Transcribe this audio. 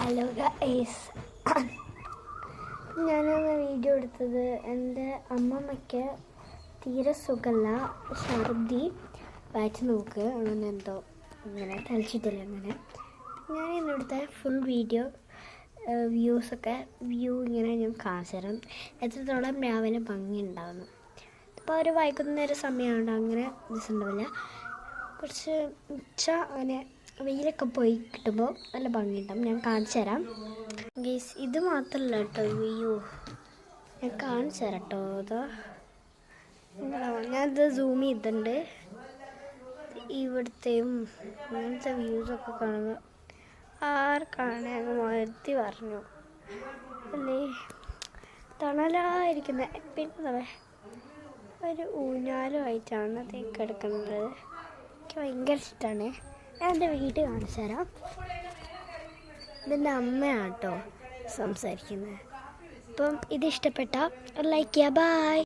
Hello guys, ഞാനൊന്ന് video എടുത്തത് എൻ്റെ അമ്മമ്മയ്ക്ക് തീരെ സുഖമല്ല, ഛർദി, വായിച്ച് നോക്ക് അങ്ങനെ എന്തോ ഇങ്ങനെ തളിച്ചിട്ടില്ല. അങ്ങനെ ഞാൻ ഇന്നെടുത്ത ഫുൾ വീഡിയോ വ്യൂ ഇങ്ങനെ ഞാൻ കാണിച്ചു തരാം എത്രത്തോളം രാവിലെ ഭംഗി ഉണ്ടാകുന്നു. ഇപ്പോൾ ഒരു വൈകുന്നേരം സമയമുണ്ട്, അങ്ങനെ ദിവസം ഉണ്ടാവില്ല, കുറച്ച് ഉച്ച അങ്ങനെ വെയിലൊക്കെ പോയി കിട്ടുമ്പോൾ നല്ല ഭംഗിയുണ്ടാവും. ഞാൻ കാണിച്ചു തരാം ഗൈസ്. ഇത് മാത്രമല്ല കേട്ടോ വ്യൂ, ഞാൻ കാണിച്ചു തരാം കേട്ടോ. അതോ ഞാനിത് സൂം ചെയ്തിട്ടുണ്ട്. ഇവിടുത്തെയും ഇങ്ങനത്തെ വ്യൂസൊക്കെ കാണുമ്പോൾ ആർക്കാണ് അങ്ങ് മതി പറഞ്ഞു അല്ലേ. തണലായിരിക്കുന്ന പിന്നെ ഒരു ഊഞ്ഞാലുമായിട്ടാണ് അതേക്ക് എടുക്കുന്നത്. എനിക്ക് ഭയങ്കര ഇഷ്ടമാണ്. ഞാൻ എൻ്റെ വീട് കാണിച്ചു തരാം. ഇതെൻ്റെ അമ്മയാണ് കേട്ടോ സംസാരിക്കുന്നത്. അപ്പം ഇത് ഇഷ്ടപ്പെട്ടാൽ ലൈക്ക് ചെയ്യുക. ബൈ.